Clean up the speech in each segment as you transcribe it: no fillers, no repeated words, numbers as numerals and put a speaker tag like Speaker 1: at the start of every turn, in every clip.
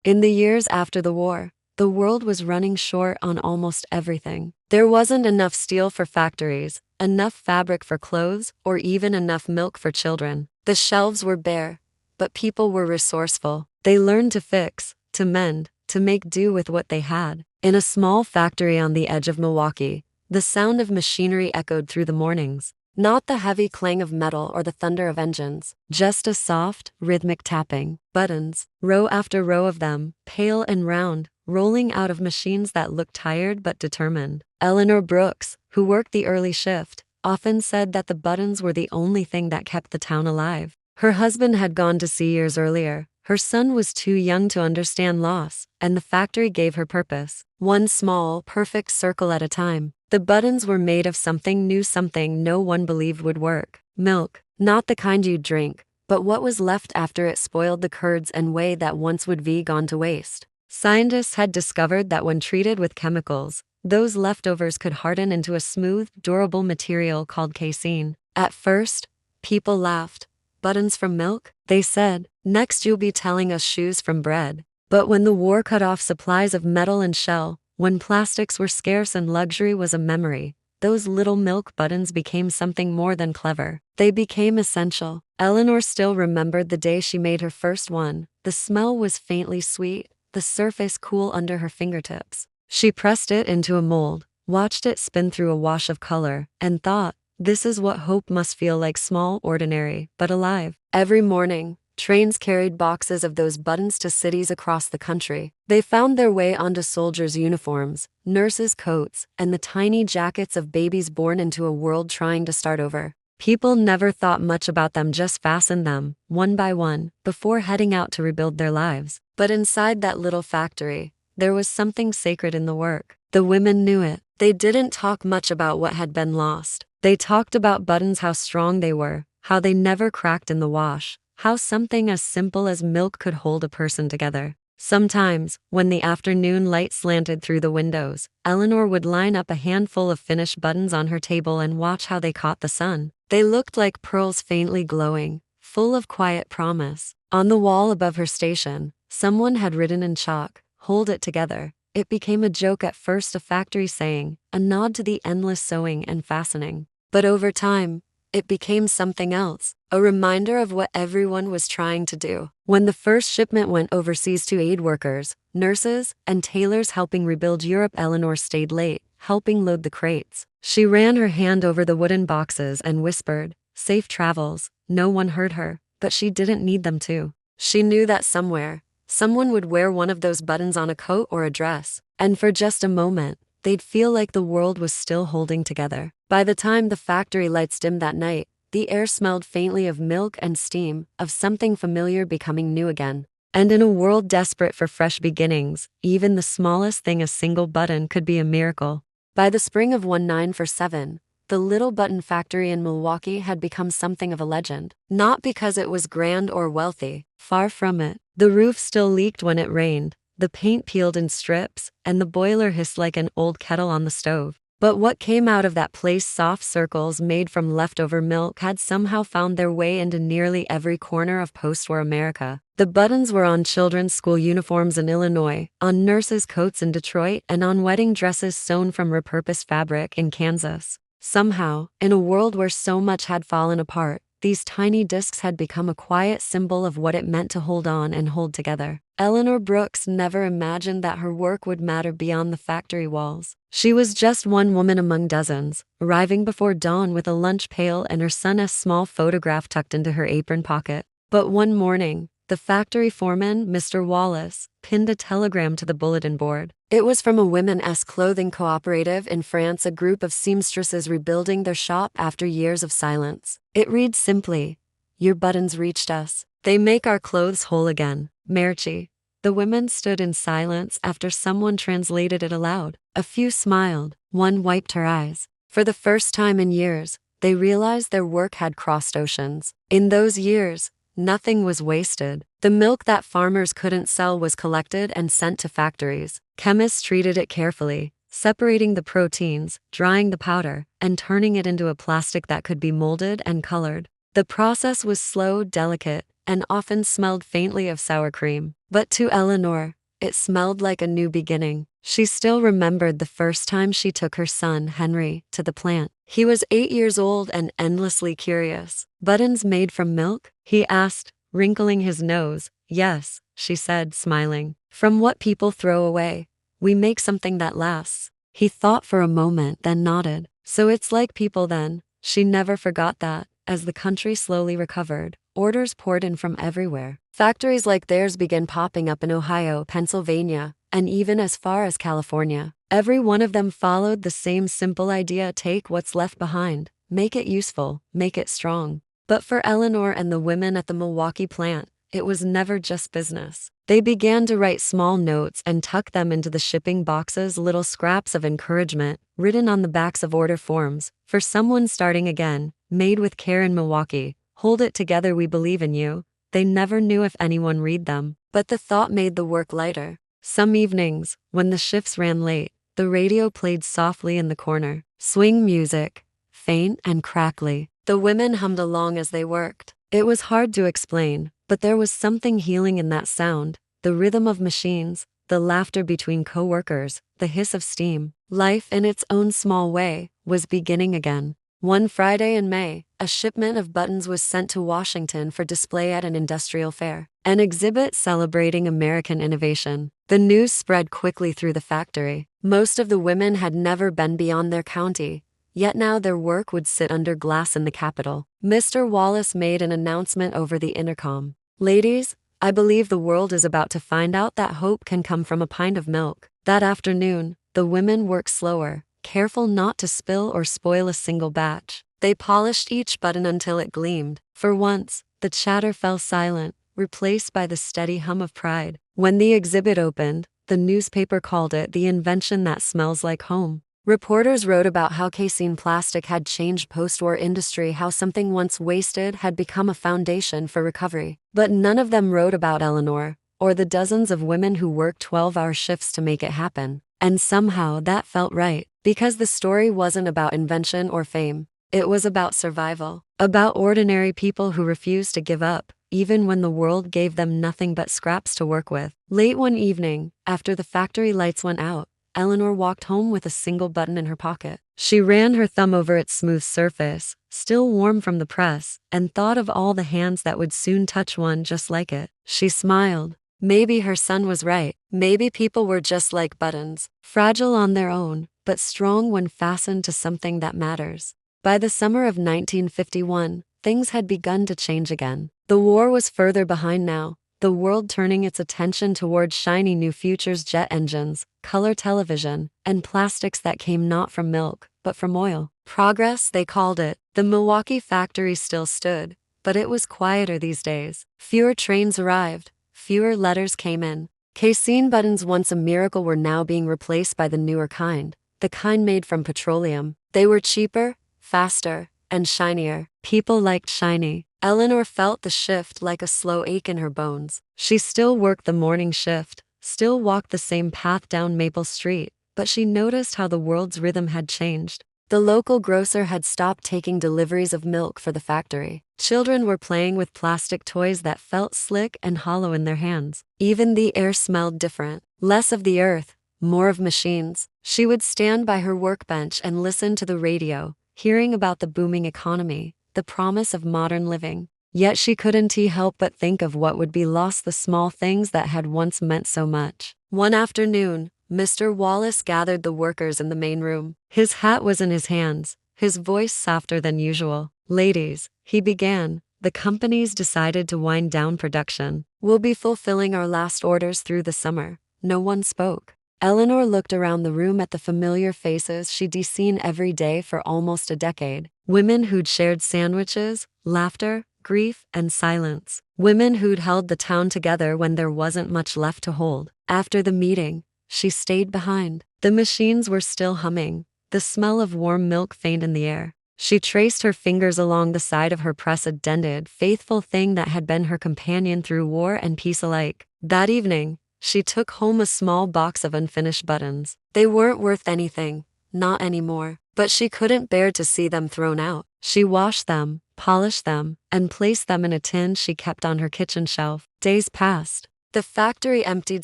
Speaker 1: In the years after the war, the world was running short on almost everything. There wasn't enough steel for factories, enough fabric for clothes, or even enough milk for children. The shelves were bare, but people were resourceful. They learned to fix, to mend, to make do with what they had. In a small factory on the edge of Milwaukee, the sound of machinery echoed through the mornings. Not the heavy clang of metal or the thunder of engines, just a soft, rhythmic tapping. Buttons, row after row of them, pale and round, rolling out of machines that looked tired but determined. Eleanor Brooks, who worked the early shift, often said that the buttons were the only thing that kept the town alive. Her husband had gone to sea years earlier. Her son was too young to understand loss, and the factory gave her purpose. One small, perfect circle at a time. The buttons were made of something new, something no one believed would work. Milk, not the kind you'd drink, but what was left after it spoiled the curds and whey that once would be gone to waste. Scientists had discovered that when treated with chemicals, those leftovers could harden into a smooth, durable material called casein. At first, people laughed. Buttons from milk? They said. Next you'll be telling us shoes from bread. But when the war cut off supplies of metal and shell, when plastics were scarce and luxury was a memory, those little milk buttons became something more than clever. They became essential. Eleanor still remembered the day she made her first one. The smell was faintly sweet, the surface cool under her fingertips. She pressed it into a mold, watched it spin through a wash of color, and thought, this is what hope must feel like, small, ordinary, but alive. Every morning, trains carried boxes of those buttons to cities across the country. They found their way onto soldiers' uniforms, nurses' coats, and the tiny jackets of babies born into a world trying to start over. People never thought much about them, just fastened them, one by one, before heading out to rebuild their lives. But inside that little factory, there was something sacred in the work. The women knew it. They didn't talk much about what had been lost. They talked about buttons, how strong they were, how they never cracked in the wash, how something as simple as milk could hold a person together. Sometimes, when the afternoon light slanted through the windows, Eleanor would line up a handful of finished buttons on her table and watch how they caught the sun. They looked like pearls, faintly glowing, full of quiet promise. On the wall above her station, someone had written in chalk, "Hold it together." It became a joke at first, a factory saying, a nod to the endless sewing and fastening. But over time, it became something else, a reminder of what everyone was trying to do. When the first shipment went overseas to aid workers, nurses, and tailors helping rebuild Europe, Eleanor stayed late, helping load the crates. She ran her hand over the wooden boxes and whispered, "Safe travels." No one heard her, but she didn't need them to. She knew that somewhere, someone would wear one of those buttons on a coat or a dress, and for just a moment, they'd feel like the world was still holding together. By the time the factory lights dimmed that night, the air smelled faintly of milk and steam, of something familiar becoming new again. And in a world desperate for fresh beginnings, even the smallest thing, a single button, could be a miracle. By the spring of 1947, the little button factory in Milwaukee had become something of a legend. Not because it was grand or wealthy, far from it. The roof still leaked when it rained, the paint peeled in strips, and the boiler hissed like an old kettle on the stove. But what came out of that place, soft circles made from leftover milk, had somehow found their way into nearly every corner of post-war America. The buttons were on children's school uniforms in Illinois, on nurses' coats in Detroit, and on wedding dresses sewn from repurposed fabric in Kansas. Somehow, in a world where so much had fallen apart, these tiny discs had become a quiet symbol of what it meant to hold on and hold together. Eleanor Brooks never imagined that her work would matter beyond the factory walls. She was just one woman among dozens, arriving before dawn with a lunch pail and her son's small photograph tucked into her apron pocket. But one morning, the factory foreman, Mr. Wallace, pinned a telegram to the bulletin board. It was from a women's clothing cooperative in France, a group of seamstresses rebuilding their shop after years of silence. It read simply, "Your buttons reached us. They make our clothes whole again. Merci." The women stood in silence after someone translated it aloud. A few smiled, one wiped her eyes. For the first time in years, they realized their work had crossed oceans. In those years, nothing was wasted. The milk that farmers couldn't sell was collected and sent to factories. Chemists treated it carefully, separating the proteins, drying the powder, and turning it into a plastic that could be molded and colored. The process was slow, delicate, and often smelled faintly of sour cream. But to Eleanor, it smelled like a new beginning. She still remembered the first time she took her son, Henry, to the plant. He was 8 years old and endlessly curious. "Buttons made from milk?" he asked, wrinkling his nose. "Yes," she said, smiling. "From what people throw away. We make something that lasts." He thought for a moment, then nodded. "So it's like people then." She never forgot that. As the country slowly recovered, orders poured in from everywhere. Factories like theirs began popping up in Ohio, Pennsylvania, and even as far as California. Every one of them followed the same simple idea: take what's left behind, make it useful, make it strong. But for Eleanor and the women at the Milwaukee plant, it was never just business. They began to write small notes and tuck them into the shipping boxes, little scraps of encouragement, written on the backs of order forms. "For someone starting again, made with care in Milwaukee. Hold it together, we believe in you." They never knew if anyone read them, but the thought made the work lighter. Some evenings, when the shifts ran late, the radio played softly in the corner. Swing music, faint and crackly. The women hummed along as they worked. It was hard to explain, but there was something healing in that sound. The rhythm of machines, the laughter between co-workers, the hiss of steam. Life, in its own small way, was beginning again. One Friday in May, a shipment of buttons was sent to Washington for display at an industrial fair, an exhibit celebrating American innovation. The news spread quickly through the factory. Most of the women had never been beyond their county, yet now their work would sit under glass in the Capitol. Mr. Wallace made an announcement over the intercom. "Ladies, I believe the world is about to find out that hope can come from a pint of milk." That afternoon, the women worked slower, careful not to spill or spoil a single batch. They polished each button until it gleamed. For once, the chatter fell silent, replaced by the steady hum of pride. When the exhibit opened, the newspaper called it the invention that smells like home. Reporters wrote about how casein plastic had changed post-war industry, how something once wasted had become a foundation for recovery. But none of them wrote about Eleanor, or the dozens of women who worked 12-hour shifts to make it happen. And somehow that felt right, because the story wasn't about invention or fame. It was about survival, about ordinary people who refused to give up, even when the world gave them nothing but scraps to work with. Late one evening, after the factory lights went out, Eleanor walked home with a single button in her pocket. She ran her thumb over its smooth surface, still warm from the press, and thought of all the hands that would soon touch one just like it. She smiled. Maybe her son was right. Maybe people were just like buttons, fragile on their own, but strong when fastened to something that matters. By the summer of 1951, things had begun to change again. The war was further behind now, the world turning its attention toward shiny new futures: jet engines, color television, and plastics that came not from milk, but from oil. Progress, they called it. The Milwaukee factory still stood, but it was quieter these days. Fewer trains arrived, fewer letters came in. Casein buttons, once a miracle, were now being replaced by the newer kind, the kind made from petroleum. They were cheaper, faster, and shinier. People liked shiny. Eleanor felt the shift like a slow ache in her bones. She still worked the morning shift, still walked the same path down Maple Street, but she noticed how the world's rhythm had changed. The local grocer had stopped taking deliveries of milk for the factory. Children were playing with plastic toys that felt slick and hollow in their hands. Even the air smelled different. Less of the earth, more of machines. She would stand by her workbench and listen to the radio, hearing about the booming economy, the promise of modern living. Yet she couldn't help but think of what would be lost, the small things that had once meant so much. One afternoon, Mr. Wallace gathered the workers in the main room. His hat was in his hands, his voice softer than usual. "Ladies," he began, "the company's decided to wind down production. We'll be fulfilling our last orders through the summer." No one spoke. Eleanor looked around the room at the familiar faces she'd seen every day for almost a decade. Women who'd shared sandwiches, laughter, grief, and silence. Women who'd held the town together when there wasn't much left to hold. After the meeting, she stayed behind. The machines were still humming, the smell of warm milk faint in the air. She traced her fingers along the side of her press, a dented, faithful thing that had been her companion through war and peace alike. That evening, she took home a small box of unfinished buttons. They weren't worth anything, not anymore. But she couldn't bear to see them thrown out. She washed them, polished them, and placed them in a tin she kept on her kitchen shelf. Days passed. The factory emptied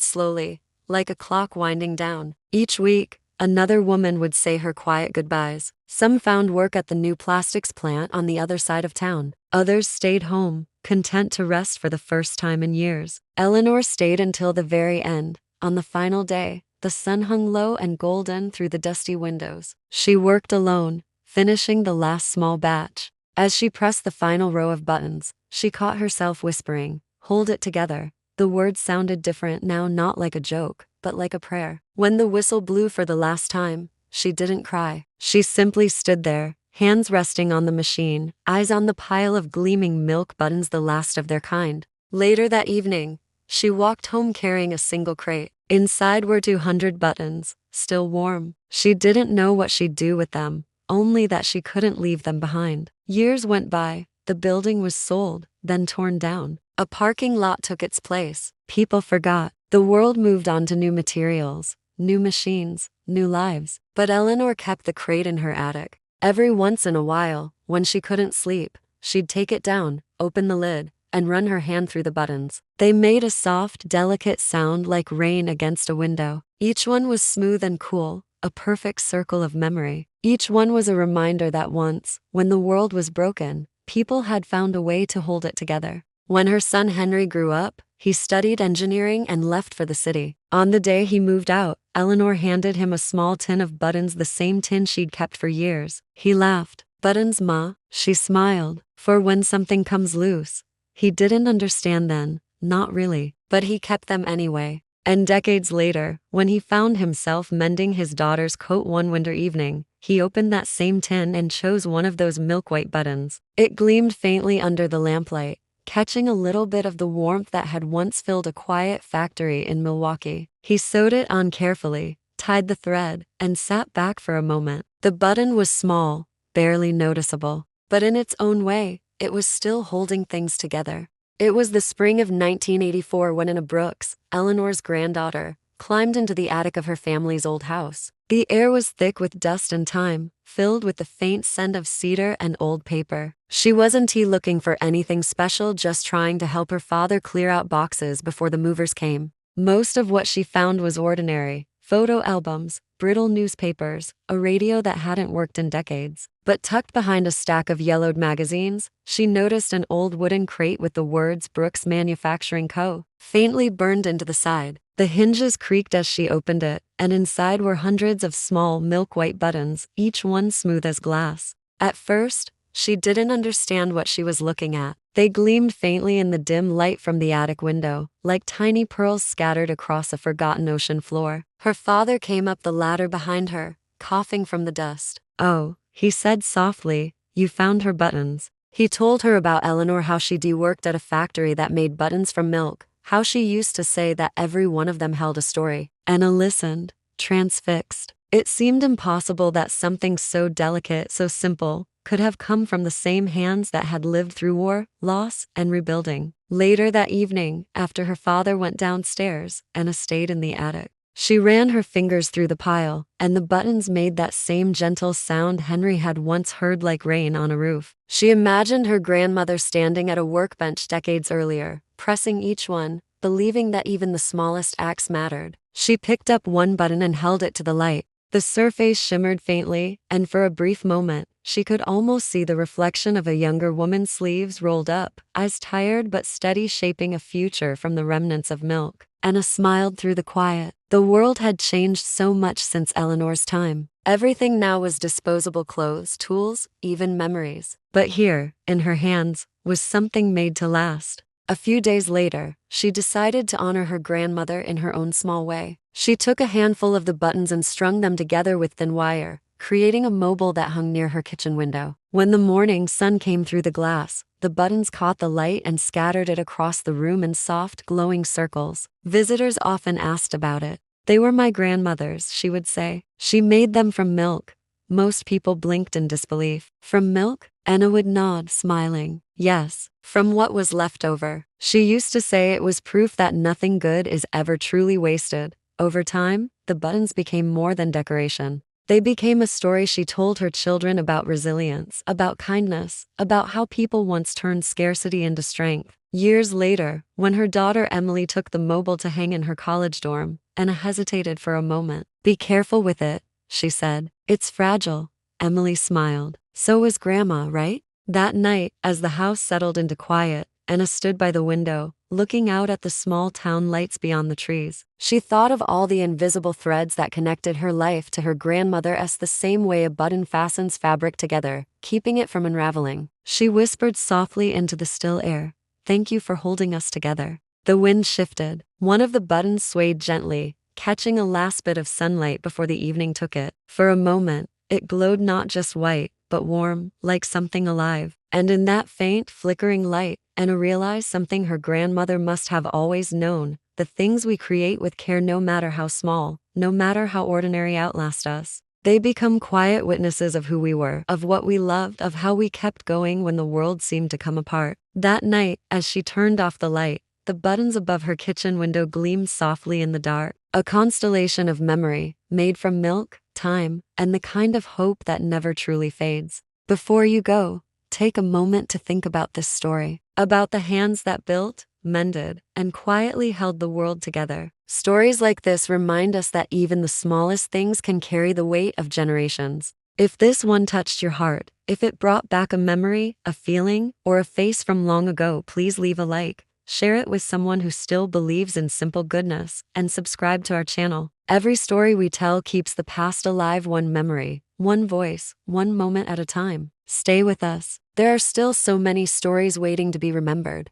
Speaker 1: slowly, like a clock winding down. Each week, another woman would say her quiet goodbyes. Some found work at the new plastics plant on the other side of town. Others stayed home, content to rest for the first time in years. Eleanor stayed until the very end. On the final day, the sun hung low and golden through the dusty windows. She worked alone, finishing the last small batch. As she pressed the final row of buttons, she caught herself whispering, "Hold it together." The words sounded different now, not like a joke, but like a prayer. When the whistle blew for the last time, she didn't cry. She simply stood there, hands resting on the machine, eyes on the pile of gleaming milk buttons, the last of their kind. Later that evening, she walked home carrying a single crate. Inside were 200 buttons, still warm. She didn't know what she'd do with them, only that she couldn't leave them behind. Years went by, the building was sold, then torn down. A parking lot took its place. People forgot. The world moved on to new materials, new machines, new lives. But Eleanor kept the crate in her attic. Every once in a while, when she couldn't sleep, she'd take it down, open the lid, and run her hand through the buttons. They made a soft, delicate sound like rain against a window. Each one was smooth and cool, a perfect circle of memory. Each one was a reminder that once, when the world was broken, people had found a way to hold it together. When her son Henry grew up, he studied engineering and left for the city. On the day he moved out, Eleanor handed him a small tin of buttons, the same tin she'd kept for years. He laughed. "Buttons, Ma?" She smiled. "For when something comes loose." He didn't understand then, not really, but he kept them anyway. And decades later, when he found himself mending his daughter's coat one winter evening, he opened that same tin and chose one of those milk-white buttons. It gleamed faintly under the lamplight, catching a little bit of the warmth that had once filled a quiet factory in Milwaukee. He sewed it on carefully, tied the thread, and sat back for a moment. The button was small, barely noticeable, but in its own way, it was still holding things together. It was the spring of 1984 when Anna Brooks, Eleanor's granddaughter, climbed into the attic of her family's old house. The air was thick with dust and time, filled with the faint scent of cedar and old paper. She wasn't looking for anything special, just trying to help her father clear out boxes before the movers came. Most of what she found was ordinary: photo albums, brittle newspapers, a radio that hadn't worked in decades. But tucked behind a stack of yellowed magazines, she noticed an old wooden crate with the words "Brooks Manufacturing Co." faintly burned into the side. The hinges creaked as she opened it, and inside were hundreds of small milk-white buttons, each one smooth as glass. At first, she didn't understand what she was looking at. They gleamed faintly in the dim light from the attic window, like tiny pearls scattered across a forgotten ocean floor. Her father came up the ladder behind her, coughing from the dust. "Oh," he said softly, "you found her buttons." He told her about Eleanor, how she'd worked at a factory that made buttons from milk, how she used to say that every one of them held a story. Anna listened, transfixed. It seemed impossible that something so delicate, so simple, could have come from the same hands that had lived through war, loss, and rebuilding. Later that evening, after her father went downstairs, Anna stayed in the attic. She ran her fingers through the pile, and the buttons made that same gentle sound Henry had once heard, like rain on a roof. She imagined her grandmother standing at a workbench decades earlier, pressing each one, believing that even the smallest acts mattered. She picked up one button and held it to the light. The surface shimmered faintly, and for a brief moment, she could almost see the reflection of a younger woman's sleeves rolled up, eyes tired but steady, shaping a future from the remnants of milk. Anna smiled through the quiet. The world had changed so much since Eleanor's time. Everything now was disposable: clothes, tools, even memories. But here, in her hands, was something made to last. A few days later, she decided to honor her grandmother in her own small way. She took a handful of the buttons and strung them together with thin wire, creating a mobile that hung near her kitchen window. When the morning sun came through the glass, the buttons caught the light and scattered it across the room in soft, glowing circles. Visitors often asked about it. "They were my grandmother's," she would say. "She made them from milk." Most people blinked in disbelief. "From milk?" Anna would nod, smiling. "Yes, from what was left over." She used to say it was proof that nothing good is ever truly wasted. Over time, the buttons became more than decoration. They became a story she told her children about resilience, about kindness, about how people once turned scarcity into strength. Years later, when her daughter Emily took the mobile to hang in her college dorm, Anna hesitated for a moment. "Be careful with it," she said. "It's fragile." Emily smiled. "So was Grandma, right?" That night, as the house settled into quiet, Anna stood by the window, looking out at the small town lights beyond the trees. She thought of all the invisible threads that connected her life to her grandmother's the same way a button fastens fabric together, keeping it from unraveling. She whispered softly into the still air, "Thank you for holding us together." The wind shifted. One of the buttons swayed gently, catching a last bit of sunlight before the evening took it. For a moment, it glowed not just white, but warm, like something alive. And in that faint, flickering light, Anna realized something her grandmother must have always known: the things we create with care, no matter how small, no matter how ordinary, outlast us. They become quiet witnesses of who we were, of what we loved, of how we kept going when the world seemed to come apart. That night, as she turned off the light, the buttons above her kitchen window gleamed softly in the dark, a constellation of memory, made from milk, time, and the kind of hope that never truly fades. Before you go, take a moment to think about this story, about the hands that built, mended, and quietly held the world together. Stories like this remind us that even the smallest things can carry the weight of generations. If this one touched your heart, if it brought back a memory, a feeling, or a face from long ago, please leave a like, share it with someone who still believes in simple goodness, and subscribe to our channel. Every story we tell keeps the past alive, one memory, one voice, one moment at a time. Stay with us. There are still so many stories waiting to be remembered.